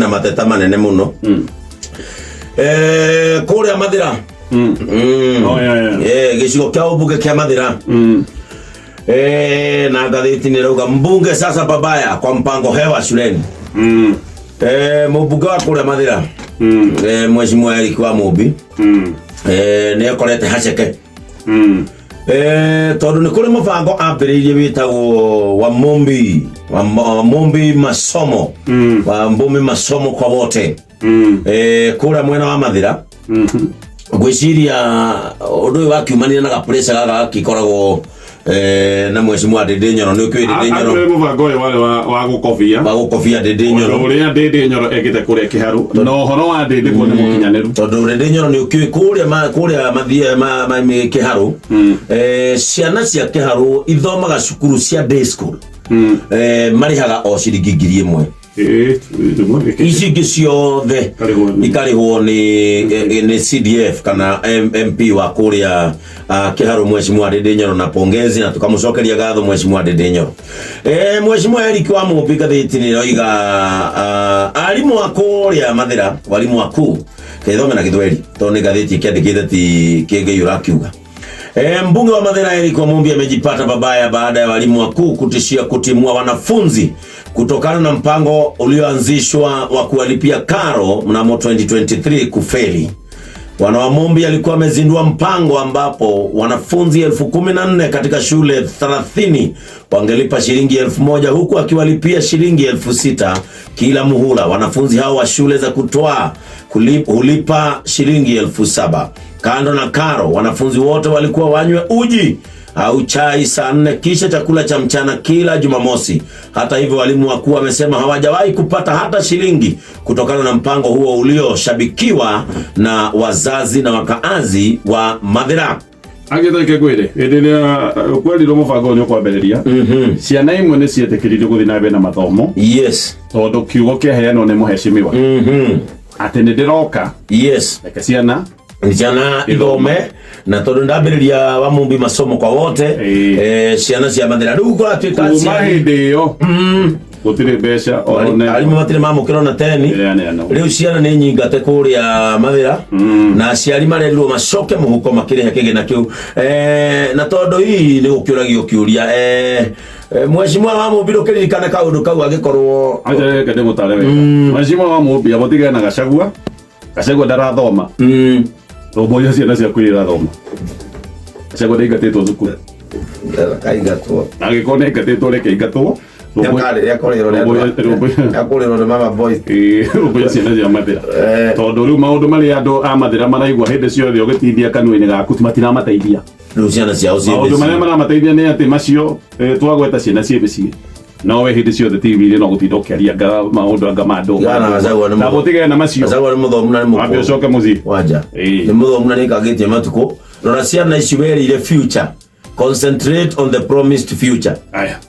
na mateta manene muno kuria Mathira gicigo kia ubunge kia Mathira na ngathĩti nĩ rauga mbunge sasa babaya kwa mpango hewa shuleni mbunge wa kuria Mathira Mheshimiwa Eric Wamũmbi nĩ akorete haceke tondu nĩ kũrĩ mũbango ambĩrĩirie wĩtagwo Wamũmbi masomo Wamũmbi masomo kwa wote kuria mwena wa Mathira ngwĩciria ũndũ ũyũ wakiumanire na gapressure gaka gikoragwo na Mheshimiwa Ndindi Nyoro nĩ ũkĩrĩ Ndindi Nyoro nĩ mũbango ũyũ wa gũkobia Ndindi Nyoro ũrĩa Ndindi Nyoro ekĩte kũrĩa Kĩharũ na ũhoro wa Ndindi kũ nĩ mũkinyanĩru tondũ Ndindi Nyoro nĩ ũkĩrĩ kũrĩa Kĩharũ ciana cia Kĩharũ ithomaga cukuru cia day school marihaga o ciringi 1,000 ici ingĩ ciothe ikarĩhwo nĩ CDF kana MP wa kũrĩa Kĩharũ Mheshimiwa Ndindi Nyoro na pongezi na tukamũcokeria gatho Mheshimiwa Ndindi Nyoro. Mheshimiwa Eric Wamũmbi ngathĩti nĩ roiga arimũ a kũrĩa Mathira walimu akuu kĩthome na Gĩthweri tondũ nĩ ngathĩti kĩandĩkĩte ti kĩngĩ ũrakiuga. Mbunge wa Mathira Eric Wamũmbi amejipata babaya baada ya walimu wakuu kutishia kutimua wanafunzi kutokana na mpango ulioanzishwa wa kuwalipia karo mnamo 2023 kufeli. Bwana Wamũmbi alikuwa amezindua mpango ambapo wanafunzi 14,000 katika shule 30 wangelipa shilingi 1,000 huku akiwalipia shilingi 6,000 kila muhula. Wanafunzi hao wa shule za kutoa hulipa shilingi 7,000. Kando na karo, wanafunzi wote walikuwa wanywe uji au chai saa 4 kisha chakula cha mchana kila Jumamosi. Hata hivyo walimu wakuu wamesema hawajawahi kupata hata shilingi kutokana na mpango huo ulioshabikiwa na wazazi na wakaazi wa Mathira. Agĩthaike gwĩre rĩrĩa kwĩrĩrwo mũbango ũyũ kwambĩrĩria ciana imwe nĩ cietĩkĩrire gũthiĩ na mbere na mathomo tondũ kiugo kĩaheanwo nĩ mũheshimiwa atĩ nĩ ndĩroka reke ciana ithome na tondu ndambĩrĩria Wamũmbi masomo kwa wote ciana cia Mathira rĩu gwatuĩka kuma hĩndĩ ĩyo gũtirĩ mbeca arimũ matirĩ mamũkĩra na teni rĩu ciana nĩ nyingate kũrĩa Mathira na aciari marerirwo macoke mũhuko makĩrĩha kĩgĩna kĩu na tondũ hihi nĩ gũkĩũragio kĩũria Mheshimiwa Wamũmbi ndũkĩririkane kaũndũ kau agĩkorwo aje mũtare wega Mheshimiwa Wamũmbi abotigana na Gachagua ndarathoma Roboya ciana cia kwĩra thoma. Gachagua ndaingatĩtwo cukuru. Kaingatwo. Agĩkorwo nĩ aingatĩtwo reke aingatwo. Akorĩrwo nĩ mama boys. Roboya ciana cia Mathira. Tondũ rĩu maũndũ marĩa andũ a Mathira maraigua hĩndĩ ciothe ũgĩtithia kanua-inĩ gaku matiramateithia. Rĩu ciana ciao ciĩ maũndũ marĩa maramateithia nĩ atĩ macio twagweta ciana ciĩ mĩciĩ. No we hĩndĩ ciothe TV-inĩ no gũtinda ũkĩaria maũndũ anga mandũ na gũtigana na macio Gachagua nĩ mũthomu na nĩ mũkũrũ ũcoke mũciĩ wanja nĩ mũthomu na nĩ kangĩtie matukũ rora ciana ici werĩire future concentrate on the promised future. Aya